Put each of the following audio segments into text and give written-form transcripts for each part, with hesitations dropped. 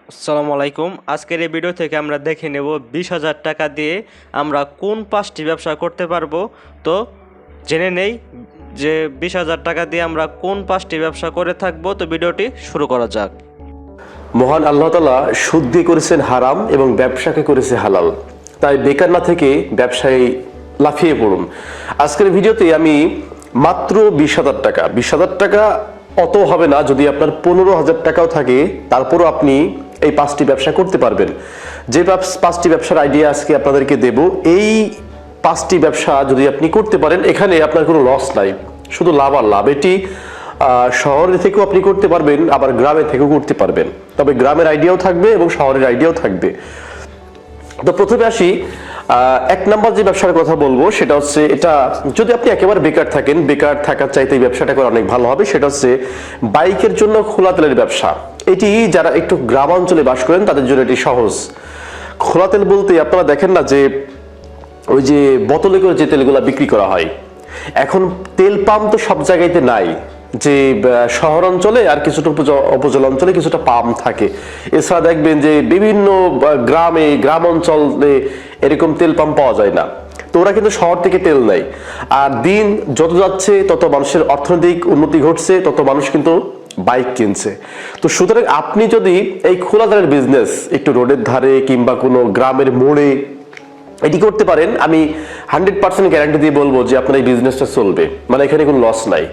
আসসালামু আলাইকুম। আজকের এই ভিডিও থেকে আমরা দেখে নেব 20,000 টাকা দিয়ে আমরা কোন 5টি ব্যবসা করতে পারবো। তো জেনে নেই যে 20,000 টাকা দিয়ে আমরা কোন 5টি ব্যবসা করে থাকবো। তো ভিডিওটি শুরু করা যাক। মহান আল্লাহ তাআলা সুদ দিয়ে করেছেন হারাম এবং ব্যবসাকে করেছে হালাল। তাই বেকার না থেকে ব্যবসায় লাফিয়ে পড়ুন। আজকের ভিডিওতে আমি মাত্র 20,000 টাকা অত হবে না, যদি আপনার 15,000 টাকাও থাকে তারপরও আপনি এই 5টি ব্যবসা করতে পারবেন। যে 5টি ব্যবসার আইডিয়া আজকে আপনাদেরকে দেব, এই 5টি ব্যবসা যদি আপনি করতে পারেন এখানে আপনার কোনো লস নাই, শুধু লাভ আর লাভ। এটি শহরে থেকেও আপনি করতে পারবেন, আবার গ্রামে থেকেও করতে পারবেন, তবে গ্রামের আইডিয়াও থাকবে এবং শহরের আইডিয়াও থাকবে। তো প্রথমে আসি, এক নাম্বার যে ব্যবসার কথা বলবো সেটা হচ্ছে, এটা যদি আপনি একেবারে বেকার থাকেন, বেকার থাকার চাইতে এই ব্যবসাটা করা অনেক ভালো হবে। সেটা হচ্ছে বাইকের জন্য খোলা তেলের ব্যবসা। এটি যারা একটু গ্রামাঞ্চলে বাস করেন তাদের জন্য এটি সহজ। খোলা তেল বলতে আপনারা দেখেন না যে ওই যে বোতলে করে যে তেলগুলো বিক্রি করা হয়, এখন তেল পাম্প তো সব জায়গাতে নাই, যে শহর অঞ্চলে আর কিছুটা উপজেলা অঞ্চলে কিছুটা পাম্প থাকে। এছাড়া দেখবেন যে বিভিন্ন গ্রাম অঞ্চলে এরকম তেল পাম্প পাওয়া যায় না। তো ওরা কিন্তু শহর থেকে তেল নেয়, আর দিন যত যাচ্ছে তত মানুষের অর্থনৈতিক উন্নতি ঘটছে, তত মানুষ কিন্তু বাইক কিনছে। তো সুতরাং আপনি যদি এই খোলা তেলের বিজনেস একটু রোডের ধারে কিংবা কোনো গ্রামের মোড়ে এটি করতে পারেন, আমি 100% গ্যারান্টি দিয়ে বলবো যে আপনার এই বিজনেসটা চলবে, মানে এখানে কোনো লস নাই।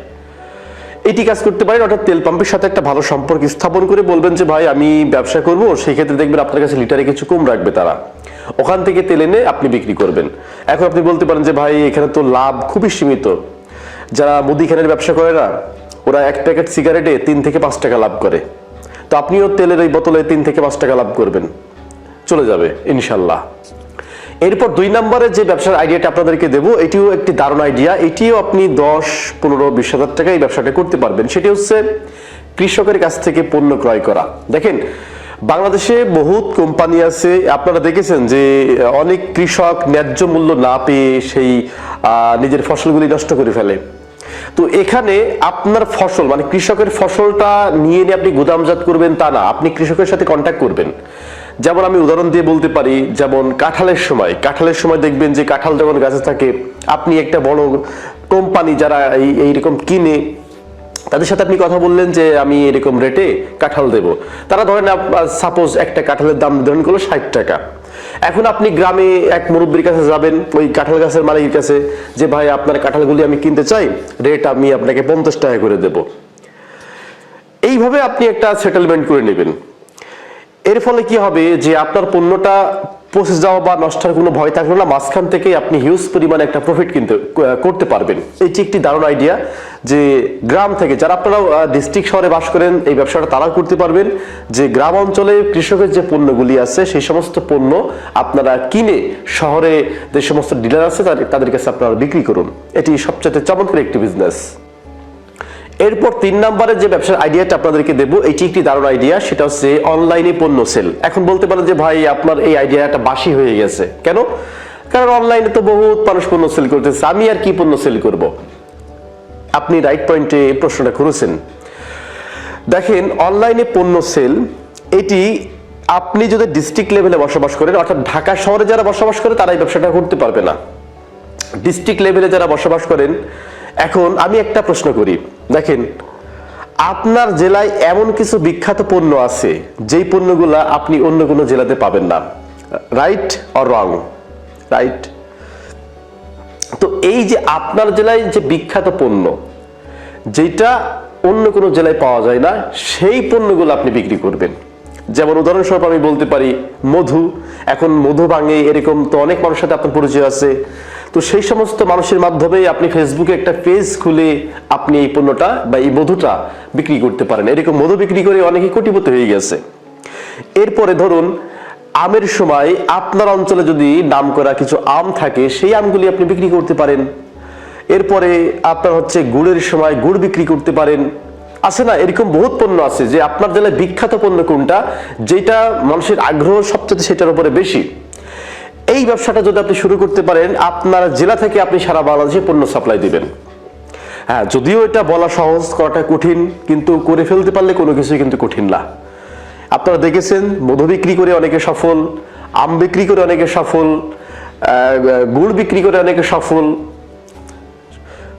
এটি কাজ করতে পারেন, অর্থাৎ তেল পাম্পের সাথে একটা ভালো সম্পর্ক স্থাপন করে বলবেন যে ভাই আমি ব্যবসা করব, সেই ক্ষেত্রে দেখবেন আপনার কাছে লিটারে কিছু কম রাখবে তারা, ওখান থেকে তেল এনে আপনি বিক্রি করবেন। এখন আপনি বলতে পারেন যে ভাই এখানে তো লাভ খুবই সীমিত, যারা মুদিখানার ব্যবসা করে না, ওরা এক প্যাকেট সিগারেটে 3 থেকে 5 টাকা লাভ করে, তো আপনিও তেলের এই বোতলে 3 থেকে 5 টাকা লাভ করবেন, চলে যাবে ইনশাল্লাহ। এরপর 2 নম্বরে যে ব্যবসার আইডিয়াটা আপনাদেরকে দেবো, এটিও একটি দারুণ আইডিয়া। এটিও আপনি 10, 15, 20,000 টাকা এই ব্যবসাটা করতে পারবেন। সেটি হচ্ছে কৃষকের কাছ থেকে পণ্য ক্রয় করা। দেখেন বাংলাদেশে বহুত কোম্পানি আছে, আপনারা দেখেছেন যে অনেক কৃষক ন্যায্য মূল্য না পেয়ে সেই নিজের ফসলগুলি নষ্ট করে ফেলে। তো এখানে আপনার ফসল মানে কৃষকের ফসলটা নিয়ে আপনি গুদামজাত করবেন তা না, আপনি কৃষকের সাথে কন্ট্যাক্ট করবেন। যেমন আমি উদাহরণ দিয়ে বলতে পারি, যেমন কাঁঠালের সময় দেখবেন যে কাঁঠাল যখন গাছে থাকে, আপনি একটা বড় কোম্পানি যারা এইরকম কিনে, তাদের সাথে আপনি কথা বললেন যে আমি এরকম রেটে কাঁঠাল দেব। তারা ধরেন সাপোজ একটা কাঁঠালের দাম নির্ধারণ করলো 60 টাকা। এখন আপনি গ্রামে এক মুরব্বীর কাছে যাবেন, ওই কাঁঠাল গাছের মালিকের কাছে, যে ভাই আপনার কাঁঠালগুলি আমি কিনতে চাই, রেট আমি আপনাকে 50 টাকা করে দেব। এইভাবে আপনি একটা সেটেলমেন্ট করে নেবেন। এর ফলে কি হবে যে আপনার পণ্যটা পচে যাওয়া বা নষ্টের কোনো ভয় থাকলো না, মাঝখান থেকে আপনি হিউজ পরিমাণে একটা প্রফিট করতে পারবেন। এটি একটি দারুণ আইডিয়া, যে গ্রাম থেকে যারা আপনারা ডিস্ট্রিক্ট শহরে বাস করেন এই ব্যবসাটা তারা করতে পারবেন, যে গ্রাম অঞ্চলে কৃষকের যে পণ্যগুলি আছে সেই সমস্ত পণ্য আপনারা কিনে শহরে যে সমস্ত ডিলার আছে তাদের কাছে আপনারা বিক্রি করুন। এটি সবচেয়ে চমৎকার একটি বিজনেস। এরপর 3 নম্বরে যে ব্যবসার আইডিয়াটা আপনাদেরকে দেবো, এটি একটি দারুণ আইডিয়া। সেটা হচ্ছে অনলাইনে পণ্য সেল। এখন বলতে পারেন যে ভাই আপনার এই আইডিয়াটা বাসি হয়ে গেছে কেন? কারণ অনলাইনে তো বহুত মানুষ পণ্য সেল করতেছে, আমি আর কি পণ্য সেল করব? আপনি রাইট পয়েন্টে প্রশ্নটা করেছেন। দেখেন অনলাইনে পণ্য সেল, এটি আপনি যদি ডিস্ট্রিক্ট লেভেলে বসবাস করেন, অর্থাৎ ঢাকা শহরে যারা বসবাস করে তারা এই ব্যবসাটা করতে পারবে না। ডিস্ট্রিক্ট লেভেলে যারা বসবাস করেন, এখন আমি একটা প্রশ্ন করি, দেখেন আপনার জেলায় এমন কিছু বিখ্যাত পণ্য আছে যেই পণ্যগুলা আপনি অন্য কোনো জেলাতে পাবেন না, রাইট অর রং? রাইট। তো এই যে আপনার জেলায় যে বিখ্যাত পণ্য যেটা অন্য কোনো জেলায় পাওয়া যায় না, সেই পণ্যগুলো আপনি বিক্রি করবেন। যেমন উদাহরণস্বরূপ আমি বলতে পারি মধু। এখন মধু ভাঙে এরকম তো অনেক মানুষের সাথে আপনার পরিচয় আছে, তো সেই সমস্ত মানুষের মাধ্যমে আপনি ফেসবুকে একটা পেজ খুলে আপনি এই পণ্যটা বা এই মধুটা বিক্রি করতে পারেন। এরকম মধু বিক্রি করে অনেকে কোটিপতি হয়ে গেছে। এরপরে ধরুন আমের সময় আপনার অঞ্চলে যদি নামকরা কিছু আম থাকে, সেই আমগুলি আপনি বিক্রি করতে পারেন। এরপরে আপনার হচ্ছে গুড়ের সময় গুড় বিক্রি করতে পারেন। আছে না এরকম বহুত পণ্য আছে, যে আপনার জেলায় বিখ্যাত পণ্য কোনটা, যেটা মানুষের আগ্রহ সবচেয়ে সেটার উপরে বেশি। এই ব্যবসাটা যদি আপনি শুরু করতে পারেন, আপনার জেলা থেকে আপনি সারা বাংলাদেশে পণ্য সাপ্লাই দিবেন। হ্যাঁ, যদিও এটা বলা সহজ, করাটা কঠিন, কিন্তু করে ফেলতে পারলে কোনো কিছুই কিন্তু কঠিন না। আপনারা দেখেছেন মধু বিক্রি করে অনেকে সফল, আম বিক্রি করে অনেকে সফল, গুড় বিক্রি করে অনেকে সফল।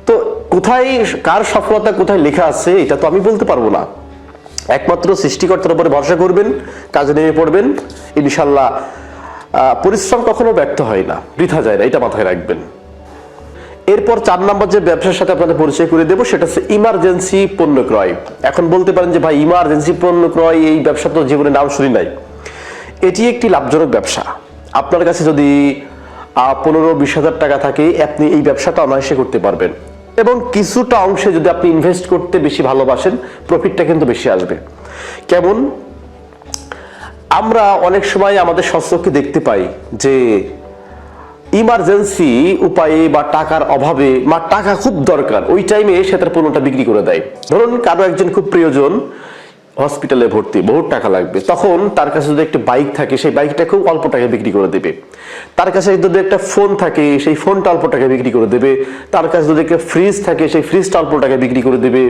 তো কোথায় কার সফলতা কোথায় লেখা আছে এটা তো আমি বলতে পারবো না। একমাত্র সৃষ্টিকর্তার উপরে ভরসা করবেন, কাজে নেমে পড়বেন, ইনশাল্লাহ পরিশ্রম কখনো ব্যর্থ হয় না, বৃথা যায় না, এটা মাথায় রাখবেন। এরপর 4 নম্বর যে ব্যবসার সাথে আপনাদের পরিচয় করে দেবো সেটা হচ্ছে ইমার্জেন্সি পণ্য ক্রয়। এখন বলতে পারেন যে ভাই ইমার্জেন্সি পণ্য ক্রয় এই ব্যবসা তো জীবনে নাম শুনি নাই। এটি একটি লাভজনক ব্যবসা। আপনার কাছে যদি 15-20 হাজার টাকা থাকে আপনি এই ব্যবসাটা অনায়াসে করতে পারবেন, এবং কিছুটা অংশে যদি আপনি ইনভেস্ট করতে বেশি ভালোবাসেন প্রফিটটা কিন্তু বেশি আসবে। কেমন? আমরা অনেক সময় আমাদের সচক্ষে দেখতে পাই যে ইমার্জেন্সি উপায়ে বা টাকার অভাবে বা টাকা খুব দরকার ওই টাইমে সে তার পণ্যটা বিক্রি করে দেয়। ধরুন কারো একজন খুব প্রিয়জন হসপিটালে ভর্তি, বহুত টাকা লাগবে, তখন তার কাছে যদি একটা বাইক থাকে সেই বাইকটা খুব অল্প টাকায় বিক্রি করে দেবে। তার কাছে যদি একটা ফোন থাকে সেই ফোনটা অল্প টাকায় বিক্রি করে দেবে। তার কাছে যদি একটা ফ্রিজ থাকে সেই ফ্রিজটা অল্প টাকায় বিক্রি করে দেবে।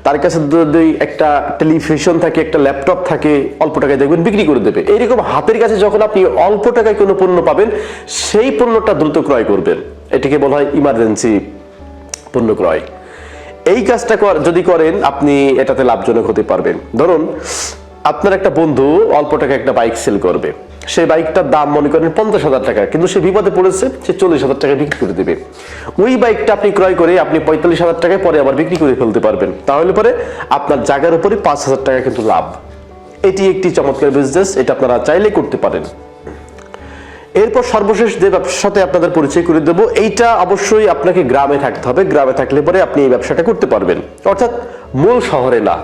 তার কাছে যদি একটা টেলিভিশন থাকে, একটা ল্যাপটপ থাকে, অল্প টাকায় দেখবেন বিক্রি করে দেবে। এইরকম হাতের কাছে যখন আপনি অল্প টাকায় কোনো পণ্য পাবেন সেই পণ্যটা দ্রুত ক্রয় করবেন। এটিকে বলা হয় ইমার্জেন্সি পণ্য ক্রয়। এই কাজটা যদি করেন আপনি এটাতে লাভজনক হতে পারবেন। ধরুন আপনার একটা বন্ধু অল্প টাকায় একটা বাইক সেল করবে, সেই বাইকটার দাম মনে করেন 50,000 টাকা, কিন্তু সে বিপদে পড়েছে, সে 40,000 টাকায় বিক্রি করে দেবে। ওই বাইকটা আপনি ক্রয় করে আপনি 45,000 টাকায় পরে আবার বিক্রি করে ফেলতে পারবেন। তাহলে পরে আপনার জায়গার উপরে 5,000 টাকা কিন্তু লাভ। এটি একটি চমৎকার বিজনেস, এটা আপনারা চাইলে করতে পারেন। এরপর সর্বশেষ যে ব্যবসার সাথে আপনাদের পরিচয় করে দেবো, এইটা অবশ্যই আপনাকে গ্রামে থাকতে হবে। গ্রামে থাকলে পরে আপনি এই ব্যবসাটা করতে পারবেন, অর্থাৎ মূল শহরে না,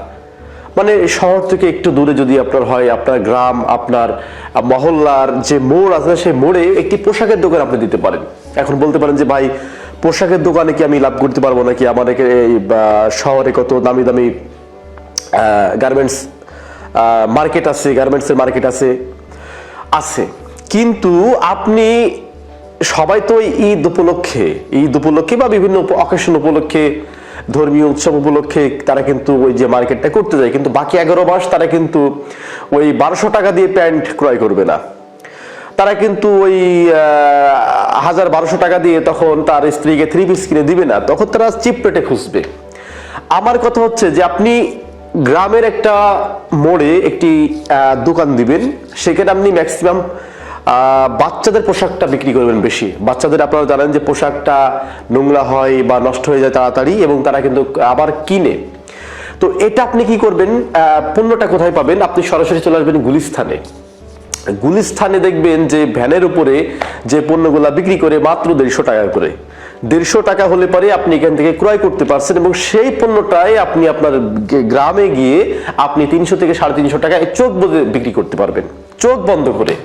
মানে শহর থেকে একটু দূরে যদি আপনার হয়, আপনার গ্রাম, আপনার মহল্লার যে মোড় আছে সেই মোড়ে একটি পোশাকের দোকান আপনি দিতে পারেন। এখন বলতে পারেন যে ভাই পোশাকের দোকানে কি আমি লাভ করতে পারবো নাকি, আমাদের এই শহরে কত দামি দামি গার্মেন্টস মার্কেট আছে, গার্মেন্টসের মার্কেট আছে, কিন্তু আপনি সবাই তো ঈদ উপলক্ষে বা বিভিন্ন অকেশন উপলক্ষে, ধর্মীয় উৎসব উপলক্ষে তারা কিন্তু ওই যে মার্কেটটা করতে যায়, কিন্তু বাকি 11 মাস তারা কিন্তু ওই 1200 টাকা দিয়ে প্যান্ট ক্রয় করবে না। তারা কিন্তু ওই 1000-1200 টাকা দিয়ে তখন তার স্ত্রীকে 3 পিস কিনে দিবে না, তখন তারা চিপ রেটে খুঁজবে। আমার কথা হচ্ছে যে আপনি গ্রামের একটা মোড়ে একটি দোকান দিবেন, সেখানে আপনি ম্যাক্সিমাম বাচ্চাদের পোশাকটা বিক্রি করবেন বেশি। বাচ্চাদের আপনারা জানেন যে পোশাকটা নোংরা হয় বা নষ্ট হয়ে যায় তাড়াতাড়ি, এবং তারা কিন্তু আবার কিনে। তো এটা আপনি কি করবেন, পণ্যটা কোথায় পাবেন, আপনি সরাসরি চলে আসবেন গুলিস্থানে দেখবেন যে ভ্যানের উপরে যে পণ্যগুলা বিক্রি করে মাত্র 150 টাকা করে। 150 টাকা হলে পরে আপনি এখান থেকে ক্রয় করতে পারছেন, এবং সেই পণ্যটাই আপনি আপনার গ্রামে গিয়ে আপনি 300 থেকে 350 টাকায় চোখ বুজে বিক্রি করতে পারবেন, চোখ বন্ধ করে।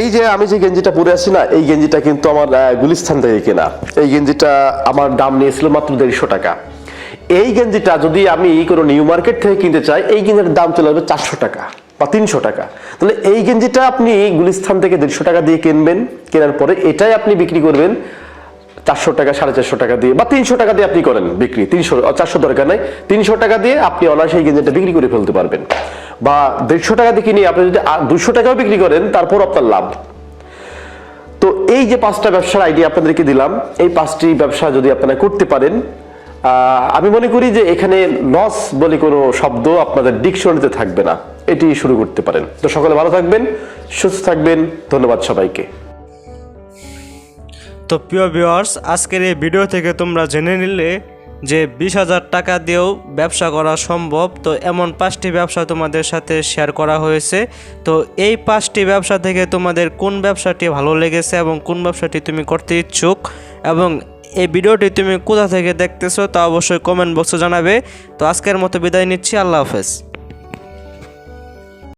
এই যে আমি যে গেঞ্জিটা পরে আছি না, এই গেঞ্জিটা কিন্তু আমার গুলিস্থান থেকে কেনা। এই গেঞ্জিটা আমার দাম নিয়েছিল মাত্র 150 টাকা। এই গেঞ্জিটা যদি আমি কোনো নিউ মার্কেট থেকে কিনতে চাই, এই গেঞ্জিটার দাম চলে যাবে 400 টাকা বা 300 টাকা। তাহলে এই গেঞ্জিটা আপনি গুলিস্থান থেকে 150 টাকা দিয়ে কিনবেন, কেনার পরে এটাই আপনি বিক্রি করবেন 400 টাকা, 450 টাকা দিয়ে বা 300 টাকা দিয়ে আপনি করেন বিক্রি। 400 দরকার নাই, 300 টাকা দিয়ে আপনি অনায়াসে এই গেঞ্জিটা বিক্রি করে ফেলতে পারবেন। বা 150 টাকা দিয়ে কিনে আপনি যদি 200 টাকাও বিক্রি করেন তারপর আপনার লাভ। তো এই যে 5টা ব্যবসার আইডিয়া আপনাদেরকে দিলাম, এই 5টি ব্যবসা যদি আপনারা করতে পারেন, আমি মনে করি যে এখানে লস বলে কোনো শব্দ আপনাদের ডিকশনারিতে থাকবে না। এটি শুরু করতে পারেন। তো সকলে ভালো থাকবেন, সুস্থ থাকবেন, ধন্যবাদ সবাইকে। তো প্রিয় ভিউয়ার্স, আজকের এই ভিডিও থেকে তোমরা জেনে নিলে যে 20,000 টাকা দিয়েও ব্যবসা করা সম্ভব। তো এমন 5টি ব্যবসা তোমাদের সাথে শেয়ার করা হয়েছে। তো এই 5টি ব্যবসা থেকে তোমাদের কোন ব্যবসাটি ভালো লেগেছে এবং কোন ব্যবসাটি তুমি করতে ইচ্ছুক, এবং এই ভিডিওটি তুমি কোথা থেকে দেখতেছো তা অবশ্যই কমেন্ট বক্সে জানাবে। তো আজকের মতো বিদায় নিচ্ছি, আল্লাহ হাফেজ।